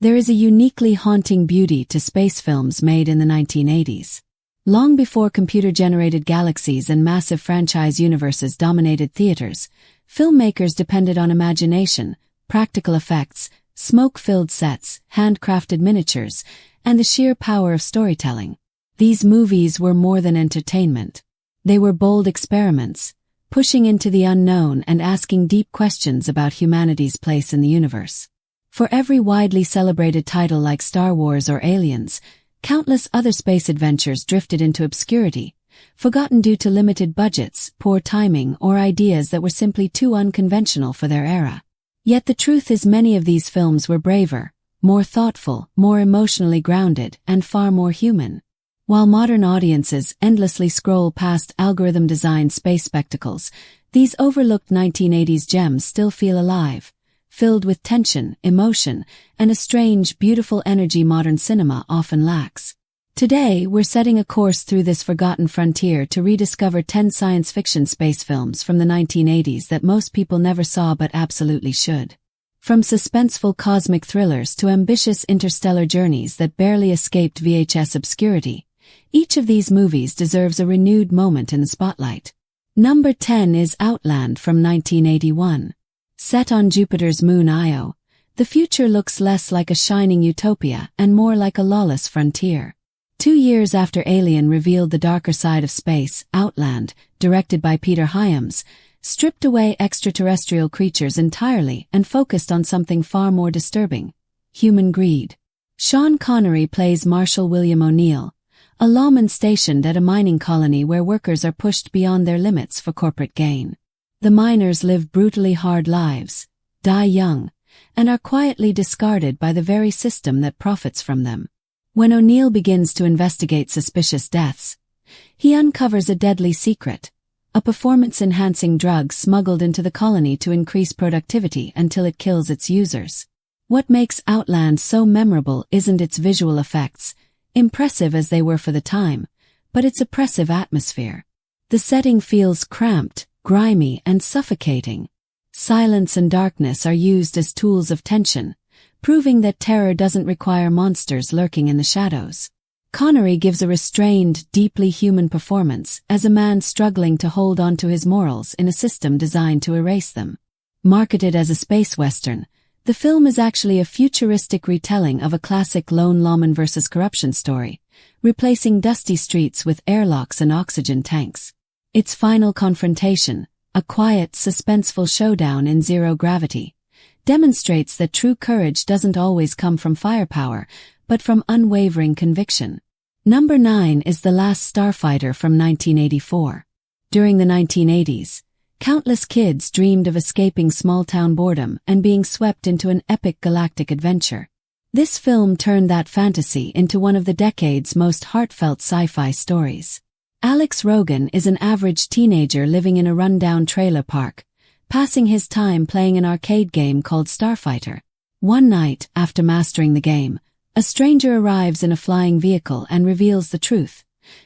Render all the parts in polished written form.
There is a uniquely haunting beauty to space films made in the 1980s. Long before computer-generated galaxies and massive franchise universes dominated theaters, filmmakers depended on imagination, practical effects, smoke-filled sets, handcrafted miniatures, and the sheer power of storytelling. These movies were more than entertainment. They were bold experiments, pushing into the unknown and asking deep questions about humanity's place in the universe. For every widely celebrated title like Star Wars or Aliens, countless other space adventures drifted into obscurity, forgotten due to limited budgets, poor timing, or ideas that were simply too unconventional for their era. Yet the truth is many of these films were braver, more thoughtful, more emotionally grounded, and far more human. While modern audiences endlessly scroll past algorithm-designed space spectacles, these overlooked 1980s gems still feel alive, filled with tension, emotion, and a strange, beautiful energy modern cinema often lacks. Today, we're setting a course through this forgotten frontier to rediscover 10 science fiction space films from the 1980s that most people never saw but absolutely should. From suspenseful cosmic thrillers to ambitious interstellar journeys that barely escaped VHS obscurity, each of these movies deserves a renewed moment in the spotlight. Number 10 is Outland from 1981. Set on Jupiter's moon Io, the future looks less like a shining utopia and more like a lawless frontier. 2 years after Alien revealed the darker side of space, Outland, directed by Peter Hyams, stripped away extraterrestrial creatures entirely and focused on something far more disturbing: human greed. Sean Connery plays Marshal William O'Neill, a lawman stationed at a mining colony where workers are pushed beyond their limits for corporate gain. The miners live brutally hard lives, die young, and are quietly discarded by the very system that profits from them. When O'Neill begins to investigate suspicious deaths, he uncovers a deadly secret: a performance-enhancing drug smuggled into the colony to increase productivity until it kills its users. What makes Outland so memorable isn't its visual effects, impressive as they were for the time, but its oppressive atmosphere. The setting feels cramped, grimy, and suffocating. Silence and darkness are used as tools of tension, proving that terror doesn't require monsters lurking in the shadows. Connery gives a restrained, deeply human performance as a man struggling to hold on to his morals in a system designed to erase them. Marketed as a space western, the film is actually a futuristic retelling of a classic lone lawman versus corruption story, replacing dusty streets with airlocks and oxygen tanks. Its final confrontation, a quiet, suspenseful showdown in zero gravity, demonstrates that true courage doesn't always come from firepower, but from unwavering conviction. Number 9 is The Last Starfighter from 1984. During the 1980s, countless kids dreamed of escaping small-town boredom and being swept into an epic galactic adventure. This film turned that fantasy into one of the decade's most heartfelt sci-fi stories. Alex Rogan is an average teenager living in a rundown trailer park, passing his time playing an arcade game called Starfighter. One night, after mastering the game, a stranger arrives in a flying vehicle and reveals the truth.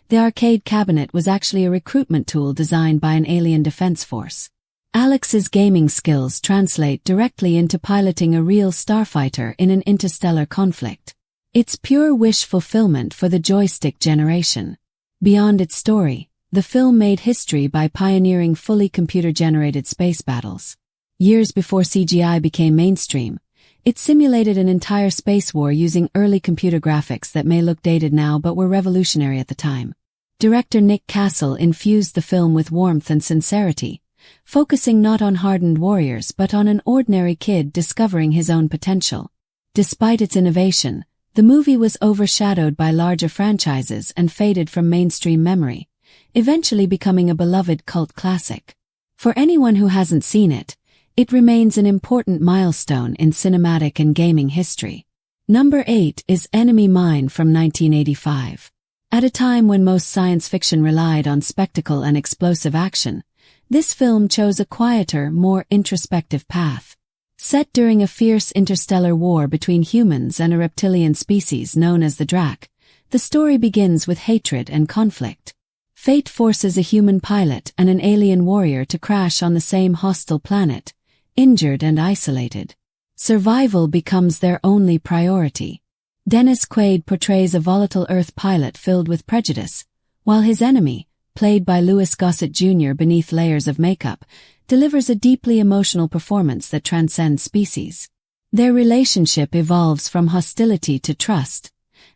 The arcade cabinet was actually a recruitment tool designed by an alien defense force. Alex's gaming skills translate directly into piloting a real starfighter in an interstellar conflict. It's pure wish fulfillment for the joystick generation. Beyond its story, the film made history by pioneering fully computer-generated space battles. Years before CGI became mainstream, it simulated an entire space war using early computer graphics that may look dated now but were revolutionary at the time. Director Nick Castle infused the film with warmth and sincerity, focusing not on hardened warriors but on an ordinary kid discovering his own potential. Despite its innovation, the movie was overshadowed by larger franchises and faded from mainstream memory, eventually becoming a beloved cult classic. For anyone who hasn't seen it, it remains an important milestone in cinematic and gaming history. Number 8 is Enemy Mine from 1985. At a time when most science fiction relied on spectacle and explosive action, this film chose a quieter, more introspective path. Set during a fierce interstellar war between humans and a reptilian species known as the Drak, the story begins with hatred and conflict. Fate forces a human pilot and an alien warrior to crash on the same hostile planet, injured and isolated. Survival becomes their only priority. Dennis Quaid portrays a volatile Earth pilot filled with prejudice, while his enemy, played by Louis Gossett Jr. beneath layers of makeup, delivers a deeply emotional performance that transcends species. Their relationship evolves from hostility to trust,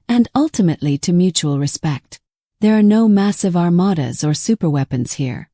and ultimately to mutual respect. There are no massive armadas or superweapons here,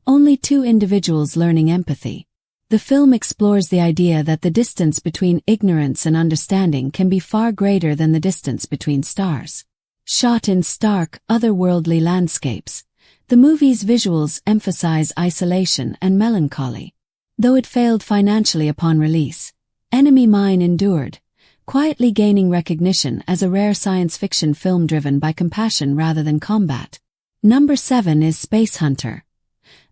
only two individuals learning empathy. The film explores the idea that the distance between ignorance and understanding can be far greater than the distance between stars. Shot in stark, otherworldly landscapes, the movie's visuals emphasize isolation and melancholy. Though it failed financially upon release, Enemy Mine endured, quietly gaining recognition as a rare science fiction film driven by compassion rather than combat. Number 7 is Spacehunter.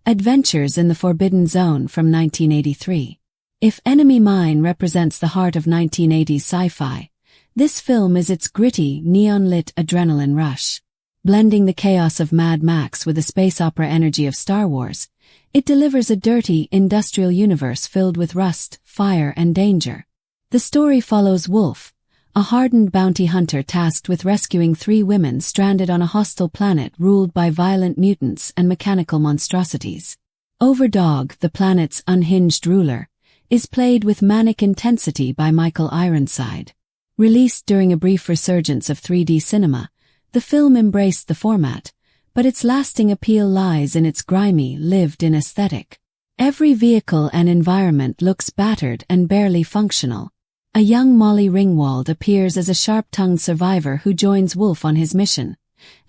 Adventures in the Forbidden Zone from 1983. If Enemy Mine represents the heart of 1980s sci-fi, this film is its gritty, neon-lit adrenaline rush. Blending the chaos of Mad Max with the space opera energy of Star Wars, it delivers a dirty, industrial universe filled with rust, fire, and danger. The story follows Wolf, a hardened bounty hunter tasked with rescuing 3 women stranded on a hostile planet ruled by violent mutants and mechanical monstrosities. Overdog, the planet's unhinged ruler, is played with manic intensity by Michael Ironside. Released during a brief resurgence of 3D cinema, the film embraced the format, but its lasting appeal lies in its grimy, lived-in aesthetic. Every vehicle and environment looks battered and barely functional. A young Molly Ringwald appears as a sharp-tongued survivor who joins Wolf on his mission,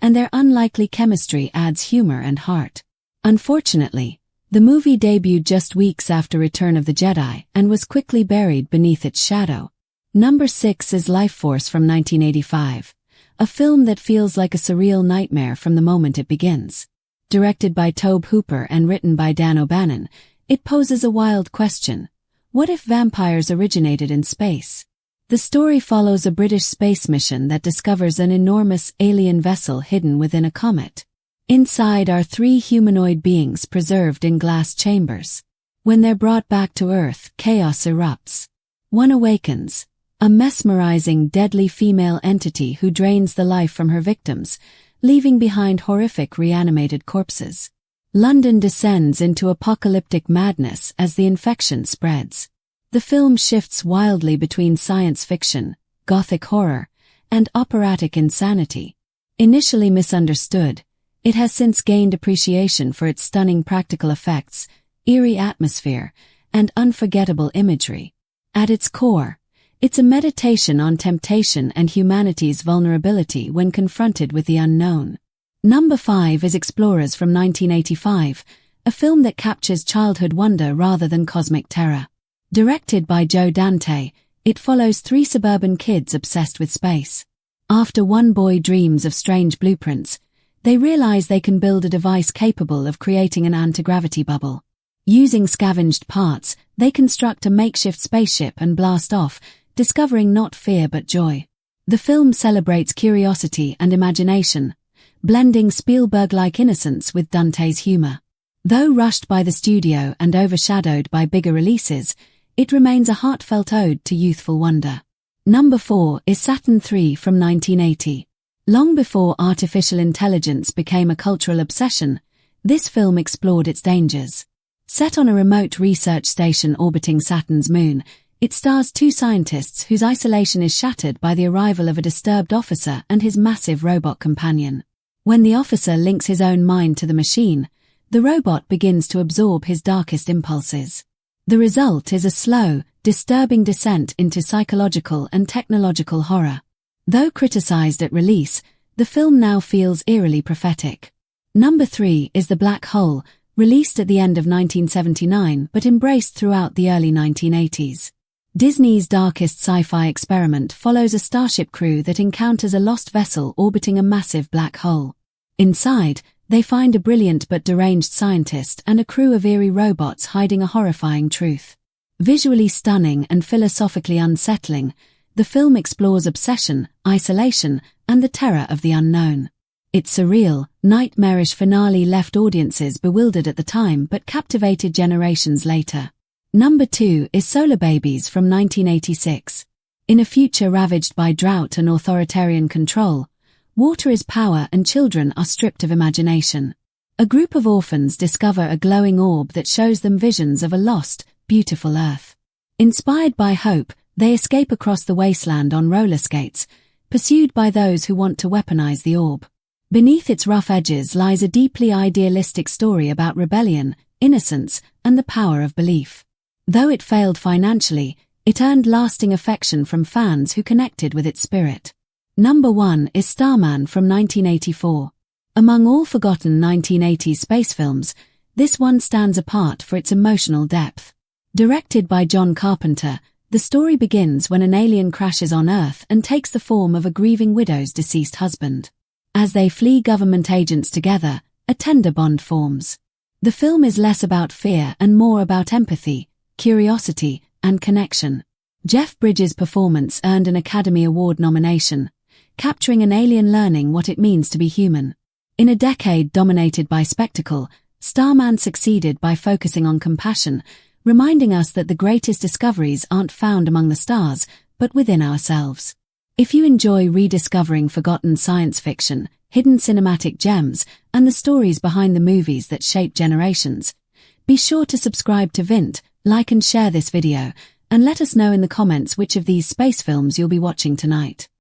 and their unlikely chemistry adds humor and heart. Unfortunately, the movie debuted just weeks after Return of the Jedi and was quickly buried beneath its shadow. Number 6 is Lifeforce from 1985, a film that feels like a surreal nightmare from the moment it begins. Directed by Tobe Hooper and written by Dan O'Bannon, it poses a wild question. What if vampires originated in space? The story follows a British space mission that discovers an enormous alien vessel hidden within a comet. Inside are 3 humanoid beings preserved in glass chambers. When they're brought back to Earth, chaos erupts. One awakens, a mesmerizing, deadly female entity who drains the life from her victims, leaving behind horrific reanimated corpses. London descends into apocalyptic madness as the infection spreads. The film shifts wildly between science fiction, gothic horror, and operatic insanity. Initially misunderstood, it has since gained appreciation for its stunning practical effects, eerie atmosphere, and unforgettable imagery. At its core, it's a meditation on temptation and humanity's vulnerability when confronted with the unknown. Number 5 is Explorers from 1985, a film that captures childhood wonder rather than cosmic terror. Directed by Joe Dante, it follows 3 suburban kids obsessed with space. After one boy dreams of strange blueprints, they realize they can build a device capable of creating an anti-gravity bubble. Using scavenged parts, they construct a makeshift spaceship and blast off, discovering not fear but joy. The film celebrates curiosity and imagination, blending Spielberg-like innocence with Dante's humor. Though rushed by the studio and overshadowed by bigger releases, it remains a heartfelt ode to youthful wonder. Number 4 is Saturn III from 1980. Long before artificial intelligence became a cultural obsession, this film explored its dangers. Set on a remote research station orbiting Saturn's moon, it stars 2 scientists whose isolation is shattered by the arrival of a disturbed officer and his massive robot companion. When the officer links his own mind to the machine, the robot begins to absorb his darkest impulses. The result is a slow, disturbing descent into psychological and technological horror. Though criticized at release, the film now feels eerily prophetic. Number 3 is The Black Hole, released at the end of 1979 but embraced throughout the early 1980s. Disney's darkest sci-fi experiment follows a starship crew that encounters a lost vessel orbiting a massive black hole. Inside, they find a brilliant but deranged scientist and a crew of eerie robots hiding a horrifying truth. Visually stunning and philosophically unsettling, the film explores obsession, isolation, and the terror of the unknown. Its surreal, nightmarish finale left audiences bewildered at the time but captivated generations later. Number 2 is Solar Babies from 1986. In a future ravaged by drought and authoritarian control, water is power and children are stripped of imagination. A group of orphans discover a glowing orb that shows them visions of a lost, beautiful Earth. Inspired by hope, they escape across the wasteland on roller skates, pursued by those who want to weaponize the orb. Beneath its rough edges lies a deeply idealistic story about rebellion, innocence, and the power of belief. Though it failed financially, it earned lasting affection from fans who connected with its spirit. Number 1 is Starman from 1984. Among all forgotten 1980s space films, this one stands apart for its emotional depth. Directed by John Carpenter, the story begins when an alien crashes on Earth and takes the form of a grieving widow's deceased husband. As they flee government agents together, a tender bond forms. The film is less about fear and more about empathy, curiosity, and connection. Jeff Bridges' performance earned an Academy Award nomination, capturing an alien learning what it means to be human. In a decade dominated by spectacle, Starman succeeded by focusing on compassion, reminding us that the greatest discoveries aren't found among the stars, but within ourselves. If you enjoy rediscovering forgotten science fiction, hidden cinematic gems, and the stories behind the movies that shape generations, be sure to subscribe to Vint, like and share this video, and let us know in the comments which of these space films you'll be watching tonight.